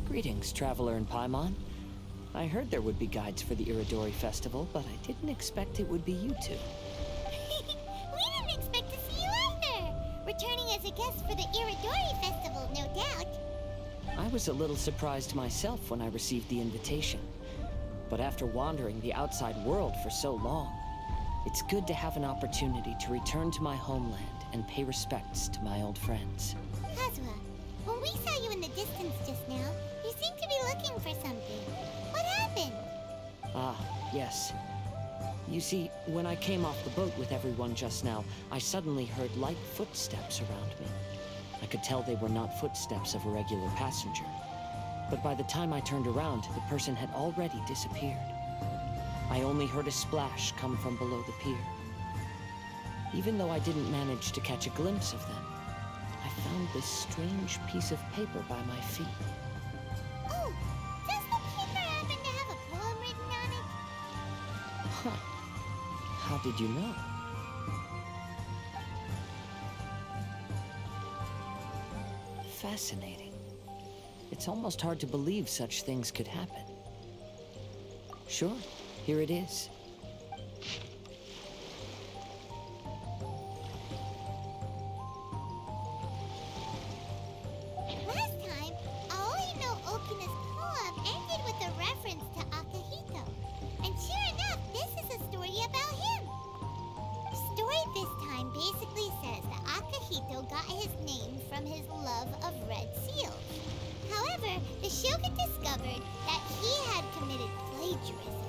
Greetings, traveler in Paimon. I heard there would be guides for the Iridori Festival, but I didn't expect it would be you two. We didn't expect to see you either! Returning as a guest for the Iridori Festival, no doubt. I was a little surprised myself when I received the invitation. But after wandering the outside world for so long, it's good to have an opportunity to return to my homeland and pay respects to my old friends. Kazuha, when we saw you in the distance just now, you seemed to be looking for something. What happened? Ah, yes. You see, when I came off the boat with everyone just now, I suddenly heard light footsteps around me. I could tell they were not footsteps of a regular passenger. But by the time I turned around, the person had already disappeared. I only heard a splash come from below the pier. Even though I didn't manage to catch a glimpse of them, I found this strange piece of paper by my feet. Oh, does the paper happen to have a poem written on it? Huh. How did you know? Fascinating. It's almost hard to believe such things could happen. Sure, here it is. Last time, Aoi no Okina's poem ended with a reference to Akihito. And sure enough, this is a story about him. The story this time basically says that Akihito got his name from his love of red seals. However, the Shogun discovered that he had committed plagiarism,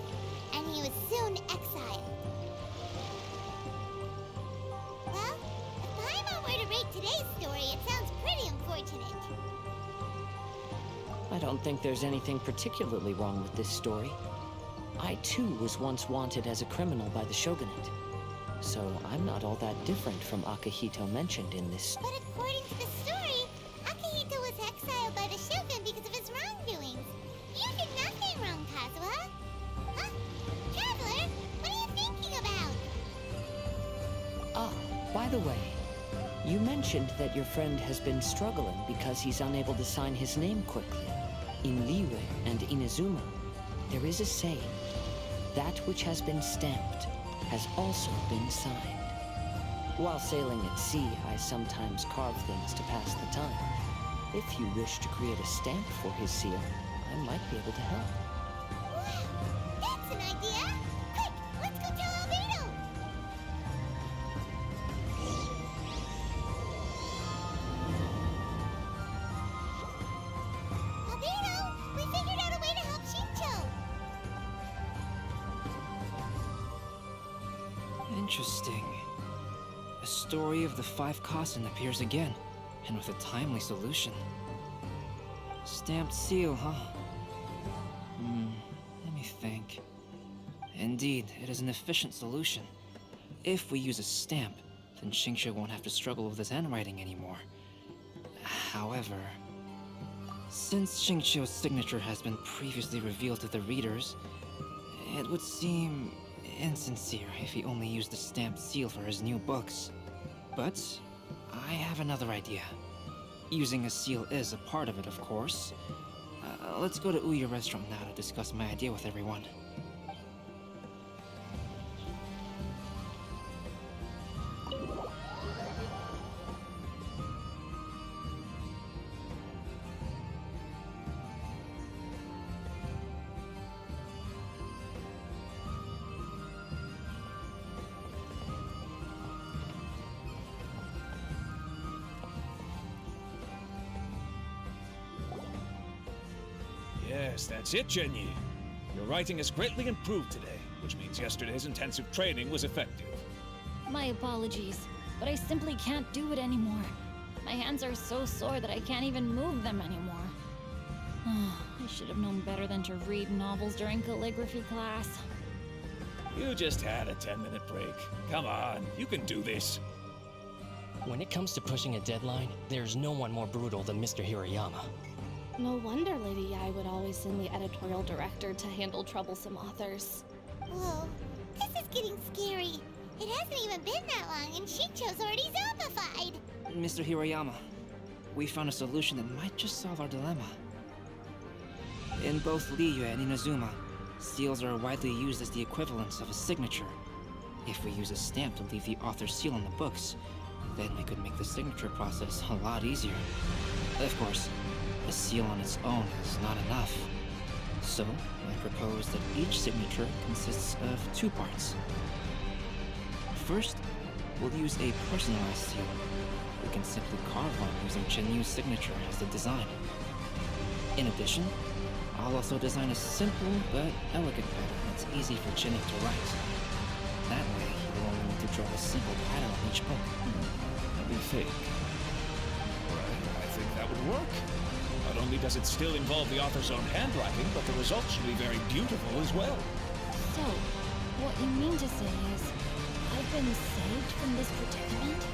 and he was soon exiled. Well, if Paimon were to rate today's story, it sounds pretty unfortunate. I don't think there's anything particularly wrong with this story. I too was once wanted as a criminal by the Shogunate. So I'm not all that different from Akihito mentioned in this. But according to the story, Akihito was exiled by the Shogun because of his wrongdoings. You did nothing wrong, Kazuha. Huh? Traveler, what are you thinking about? Ah, by the way, you mentioned that your friend has been struggling because he's unable to sign his name quickly. In Liyue and Inazuma, there is a saying, that which has been stamped has also been signed. While sailing at sea, I sometimes carve things to pass the time. If you wish to create a stamp for his seal, I might be able to help. Wow, that's an idea! Quick, let's go tell Albedo! Albedo, we figured out a way to help Shincho! Interesting. A story of the 5 Kasen appears again, and with a timely solution. Stamped seal, huh? Let me think. Indeed, it is an efficient solution. If we use a stamp, then Shincho won't have to struggle with his handwriting anymore. However, since Shincho's signature has been previously revealed to the readers, it would seem insincere if he only used the stamped seal for his new books. But I have another idea. Using a seal is a part of it, of course. Let's go to Ouya restaurant now to discuss my idea with everyone. Yes, that's it, Jenny. Your writing has greatly improved today, which means yesterday's intensive training was effective. My apologies, but I simply can't do it anymore. My hands are so sore that I can't even move them anymore. I should have known better than to read novels during calligraphy class. You just had a 10-minute break. Come on, you can do this. When it comes to pushing a deadline, there's no one more brutal than Mr. Hirayama. No wonder Lady Yai would always send the editorial director to handle troublesome authors. Whoa, this is getting scary. It hasn't even been that long and Shincho's already zombified. Mr. Hirayama, we found a solution that might just solve our dilemma. In both Liyue and Inazuma, seals are widely used as the equivalents of a signature. If we use a stamp to leave the author's seal on the books, then we could make the signature process a lot easier. Of course, a seal on its own is not enough. So, I propose that each signature consists of 2 parts. First, we'll use a personalized seal. We can simply carve one using Chenyu's signature as the design. In addition, I'll also design a simple but elegant pattern that's easy for Chenyu to write. That way, you'll only need to draw a single pattern on each book. Let me think. Right, I think that would work. Not only does it still involve the author's own handwriting, but the results should be very beautiful as well. So, what you mean to say is, I've been saved from this predicament?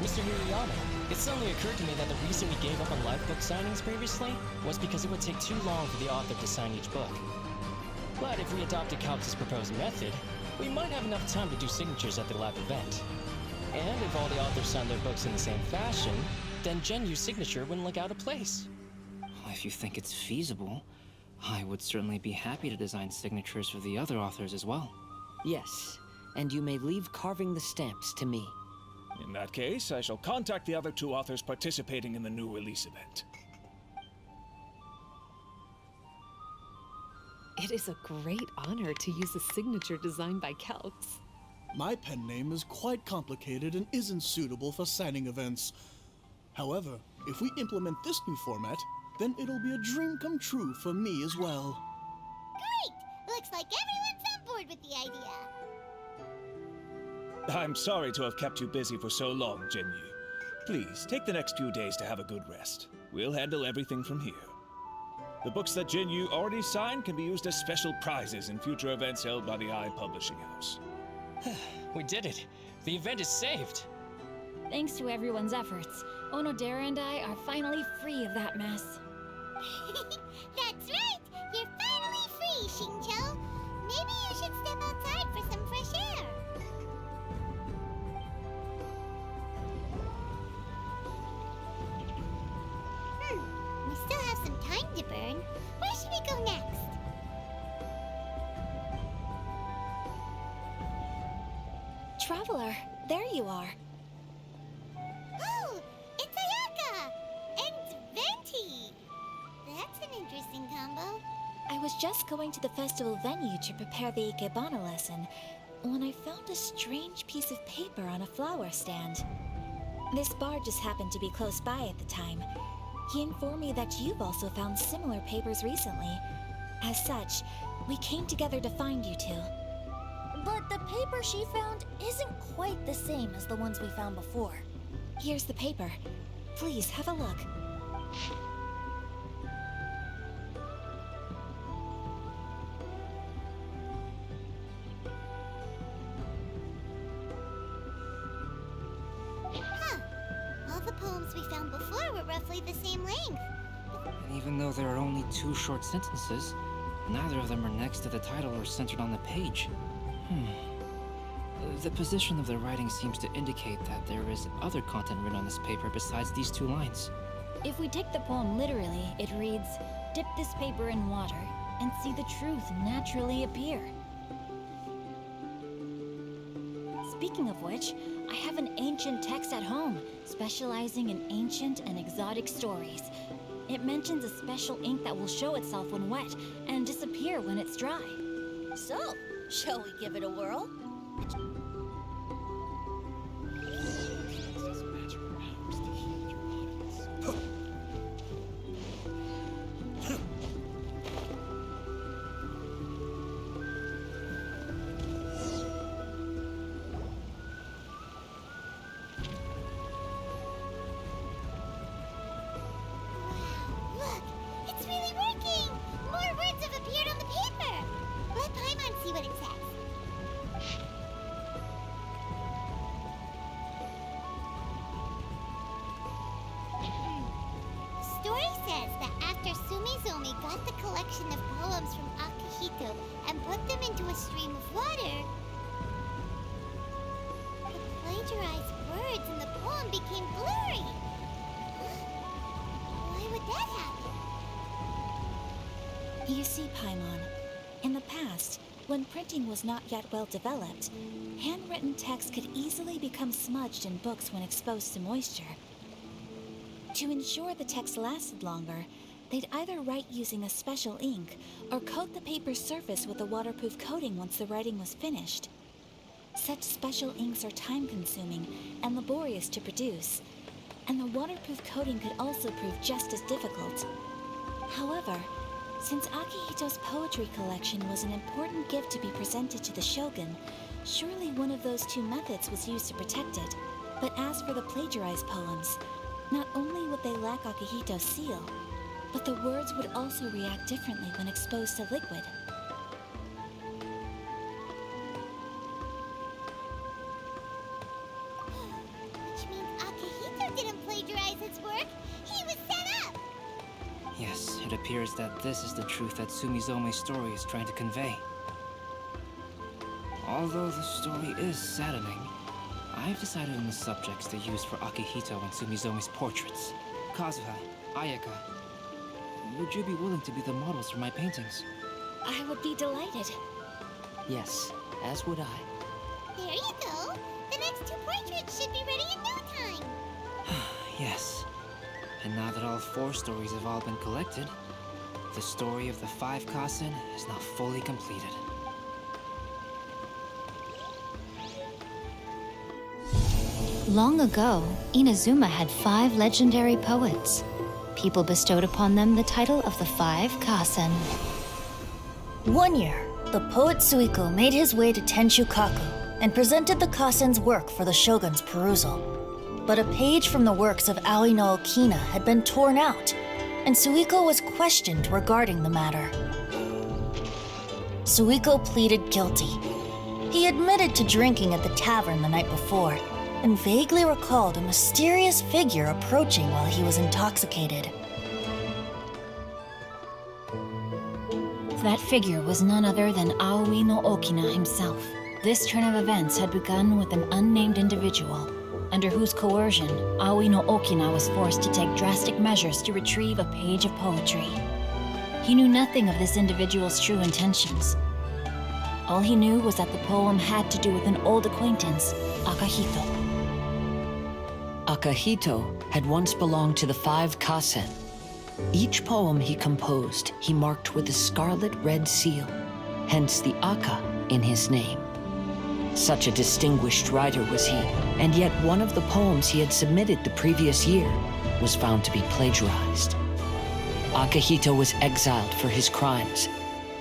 Mr. Hirayama, it suddenly occurred to me that the reason we gave up on live book signings previously was because it would take too long for the author to sign each book. But if we adopted Calx's proposed method, we might have enough time to do signatures at the live event. And if all the authors signed their books in the same fashion, then Genyu's signature wouldn't look out of place. If you think it's feasible, I would certainly be happy to design signatures for the other authors as well. Yes, and you may leave carving the stamps to me. In that case, I shall contact the other 2 authors participating in the new release event. It is a great honor to use a signature designed by Calx. My pen name is quite complicated and isn't suitable for signing events. However, if we implement this new format, then it'll be a dream come true for me as well. Great! Looks like everyone's on board with the idea. I'm sorry to have kept you busy for so long, Genyu. Please, take the next few days to have a good rest. We'll handle everything from here. The books that Genyu already signed can be used as special prizes in future events held by the Eye Publishing House. We did it! The event is saved! Thanks to everyone's efforts, Onodera and I are finally free of that mess. That's right! You're finally free, Shincho! Maybe you should step outside for some fresh air. We still have some time to burn. Where should we go next? Traveler, there you are. Oh, it's Ayaka! And Venti! That's an interesting combo. I was just going to the festival venue to prepare the Ikebana lesson when I found a strange piece of paper on a flower stand. This bar just happened to be close by at the time. He informed me that you've also found similar papers recently. As such, we came together to find you two. But the paper she found isn't quite the same as the ones we found before. Here's the paper. Please have a look. Huh. All the poems we found before were roughly the same length. And even though there are only 2 short sentences, neither of them are next to the title or centered on the page. The position of the writing seems to indicate that there is other content written on this paper besides these 2 lines. If we take the poem literally, it reads, "Dip this paper in water and see the truth naturally appear." Speaking of which, I have an ancient text at home, specializing in ancient and exotic stories. It mentions a special ink that will show itself when wet and disappear when it's dry. So, shall we give it a whirl? collection of poems from Akihito and put them into a stream of water, the plagiarized words in the poem became blurry. Why would that happen? You see, Paimon, in the past, when printing was not yet well developed, handwritten text could easily become smudged in books when exposed to moisture. To ensure the text lasted longer, they'd either write using a special ink or coat the paper's surface with a waterproof coating once the writing was finished. Such special inks are time-consuming and laborious to produce, and the waterproof coating could also prove just as difficult. However, since Akihito's poetry collection was an important gift to be presented to the Shogun, surely one of those two methods was used to protect it. But as for the plagiarized poems, not only would they lack Akihito's seal, but the words would also react differently when exposed to liquid. Which means Akihito didn't plagiarize his work. He was set up. Yes, it appears that this is the truth that Sumizome's story is trying to convey. Although the story is saddening, I've decided on the subjects to use for Akihito and Sumizome's portraits. Kazuha, Ayaka, would you be willing to be the models for my paintings? I would be delighted. Yes, as would I. There you go. The next two portraits should be ready in no time. Yes. And now that all 4 stories have all been collected, the story of the 5 Kasen is now fully completed. Long ago, Inazuma had 5 legendary poets. People bestowed upon them the title of the 5 Kasen. One year, the poet Suiko made his way to Tenshukaku and presented the Kasen's work for the Shogun's perusal. But a page from the works of Aoi no Okina had been torn out, and Suiko was questioned regarding the matter. Suiko pleaded guilty. He admitted to drinking at the tavern the night before, and vaguely recalled a mysterious figure approaching while he was intoxicated. That figure was none other than Aoi no Okina himself. This turn of events had begun with an unnamed individual, under whose coercion, Aoi no Okina was forced to take drastic measures to retrieve a page of poetry. He knew nothing of this individual's true intentions. All he knew was that the poem had to do with an old acquaintance, Akihito. Akihito had once belonged to the 5 Kasen. Each poem he composed, he marked with a scarlet red seal, hence the Aka in his name. Such a distinguished writer was he, and yet one of the poems he had submitted the previous year was found to be plagiarized. Akihito was exiled for his crimes,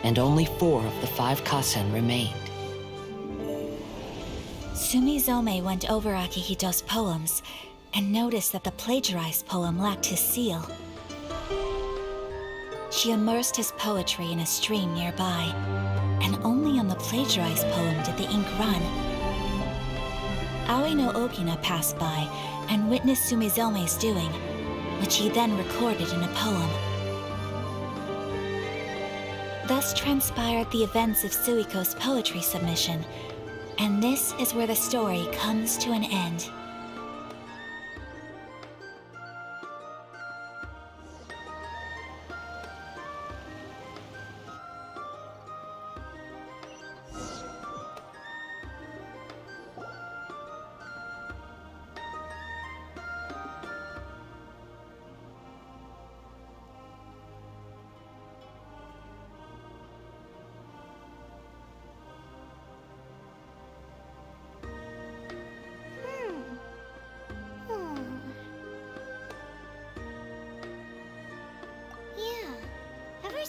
and only 4 of the 5 Kasen remained. Sumizome went over Akihito's poems and noticed that the plagiarized poem lacked his seal. She immersed his poetry in a stream nearby, and only on the plagiarized poem did the ink run. Aoi no Okina passed by and witnessed Sumizome's doing, which he then recorded in a poem. Thus transpired the events of Suiko's poetry submission, and this is where the story comes to an end.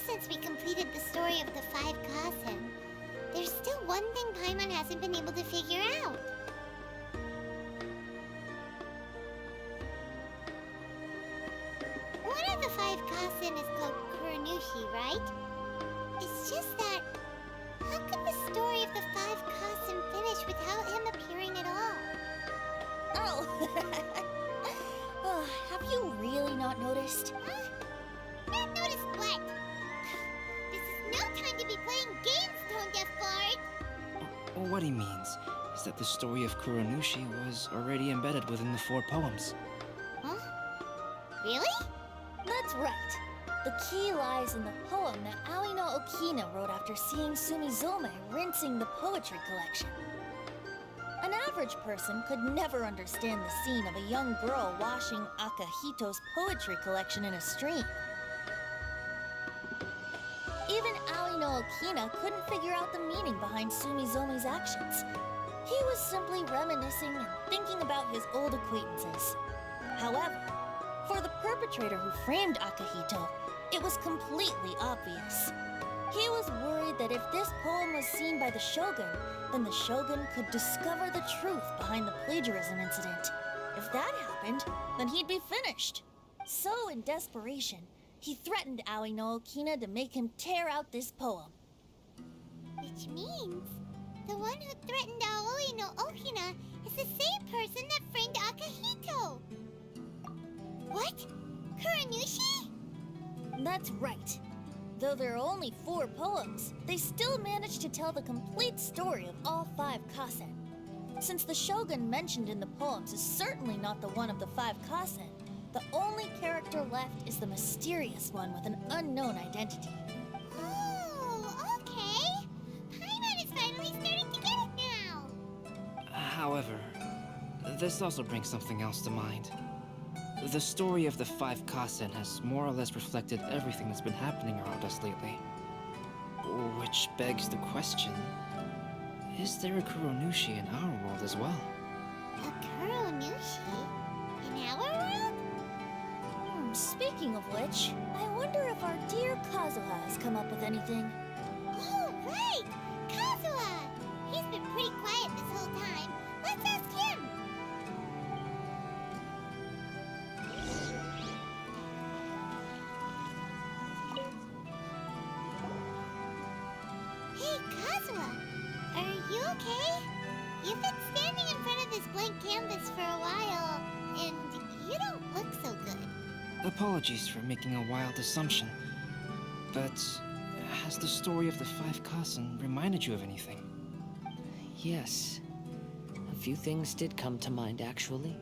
Since we completed the story of the 5 Kasen, there's still one thing Paimon hasn't been able to figure out. One of the 5 Kasen is called Kuranushi, right? It's just that, how could the story of the 5 Kasen finish without him appearing at all? Oh, have you really not noticed? Huh? Not noticed what? What he means is that the story of Kuronushi was already embedded within the 4 poems. Huh? Really? That's right. The key lies in the poem that Aoi no Okina wrote after seeing Sumizome rinsing the poetry collection. An average person could never understand the scene of a young girl washing Akahito's poetry collection in a stream. Even Aoi no Okina couldn't figure out the meaning behind Sumizome's actions. He was simply reminiscing and thinking about his old acquaintances. However, for the perpetrator who framed Akahito, it was completely obvious. He was worried that if this poem was seen by the Shogun, then the Shogun could discover the truth behind the plagiarism incident. If that happened, then he'd be finished. So, in desperation, he threatened Aoi no Okina to make him tear out this poem. Which means the one who threatened Aoi no Okina is the same person that framed Akahito. What? Kuronushi? That's right. Though there are only 4 poems, they still managed to tell the complete story of all 5 kasen. Since the Shogun mentioned in the poems is certainly not the one of the 5 kasen, the only character left is the mysterious one with an unknown identity. Oh, okay. Paimon is finally starting to get it now. However, this also brings something else to mind. The story of the 5 kasen has more or less reflected everything that's been happening around us lately. Which begs the question, is there a Kuronushi in our world as well? A Kuronushi? In our world? Speaking of which, I wonder if our dear Kazuha has come up with anything. Oh, right! Kazuha! He's been pretty quiet this whole time. Let's ask him! Hey, Kazuha! Are you okay? You've been standing in front of this blank canvas for a while, and you don't look so good. Apologies for making a wild assumption, but has the story of the 5 kasen reminded you of anything? Yes. A few things did come to mind, actually.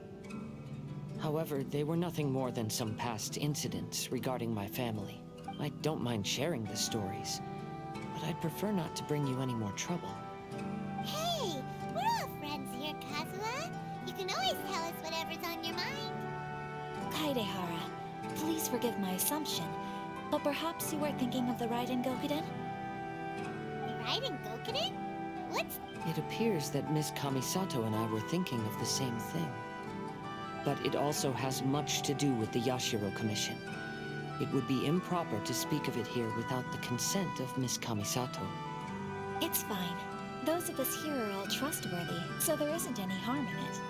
However, they were nothing more than some past incidents regarding my family. I don't mind sharing the stories, but I'd prefer not to bring you any more trouble. Hey, we're all friends here, Kazuha. You can always tell us whatever's on your mind. Kaidehara, please forgive my assumption, but perhaps you were thinking of the Raiden Gokaden? Raiden Gokaden? What's... It appears that Miss Kamisato and I were thinking of the same thing. But it also has much to do with the Yashiro Commission. It would be improper to speak of it here without the consent of Miss Kamisato. It's fine. Those of us here are all trustworthy, so there isn't any harm in it.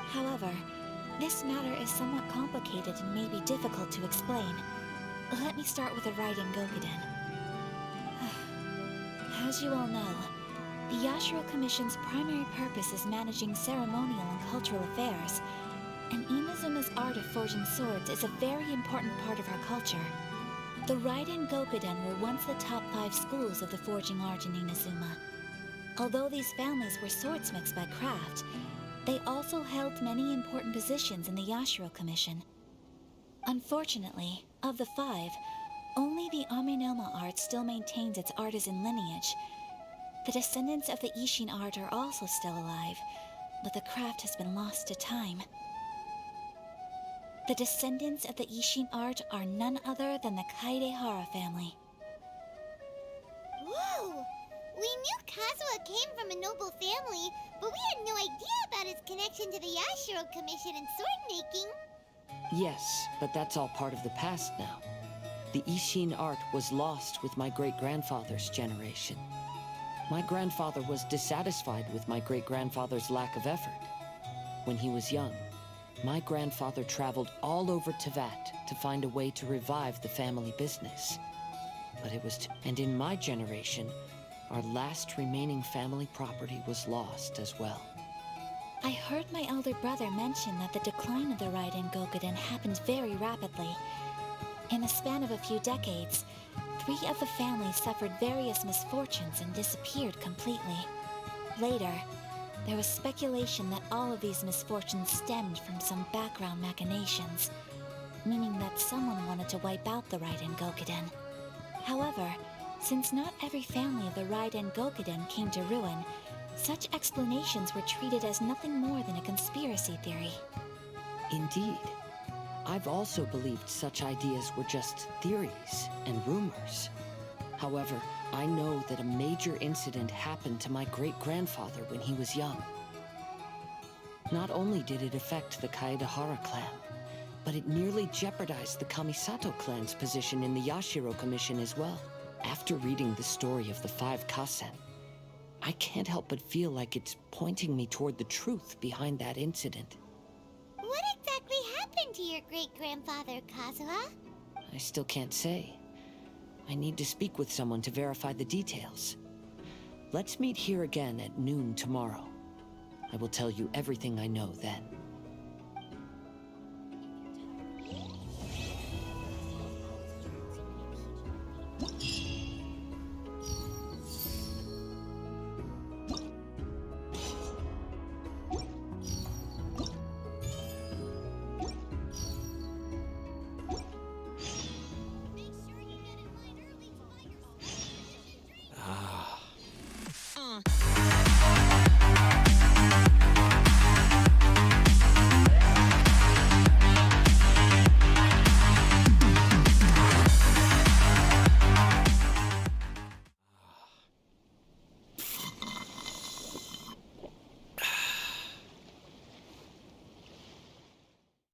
However, this matter is somewhat complicated and may be difficult to explain. Let me start with the Raiden Gokaden. As you all know, the Yashiro Commission's primary purpose is managing ceremonial and cultural affairs, and Inazuma's art of forging swords is a very important part of our culture. The Raiden Gokaden were once the top 5 schools of the forging art in Inazuma. Although these families were swordsmiths by craft, they also held many important positions in the Yashiro Commission. Unfortunately, of the 5, only the Amenoma art still maintains its artisan lineage. The descendants of the Ishin art are also still alive, but the craft has been lost to time. The descendants of the Ishin art are none other than the Kaidehara family. Whoa! We knew Kazuha came from a noble family, but we had no idea about his connection to the Yashiro Commission and sword making. Yes, but that's all part of the past now. The Ishin art was lost with my great-grandfather's generation. My grandfather was dissatisfied with my great-grandfather's lack of effort. When he was young, my grandfather traveled all over Tevat to find a way to revive the family business. But it was and in my generation, our last remaining family property was lost as well. I heard my elder brother mention that the decline of the Raiden Gokaden happened very rapidly. In the span of a few decades, 3 of the families suffered various misfortunes and disappeared completely. Later, there was speculation that all of these misfortunes stemmed from some background machinations, meaning that someone wanted to wipe out the Raiden Gokaden. However, since not every family of the Raiden Gokaden came to ruin, such explanations were treated as nothing more than a conspiracy theory. Indeed. I've also believed such ideas were just theories and rumors. However, I know that a major incident happened to my great-grandfather when he was young. Not only did it affect the Kaedahara clan, but it nearly jeopardized the Kamisato clan's position in the Yashiro Commission as well. After reading the story of the 5 Kasen, I can't help but feel like it's pointing me toward the truth behind that incident. What exactly happened to your great-grandfather, Kazuha? I still can't say. I need to speak with someone to verify the details. Let's meet here again at noon tomorrow. I will tell you everything I know then.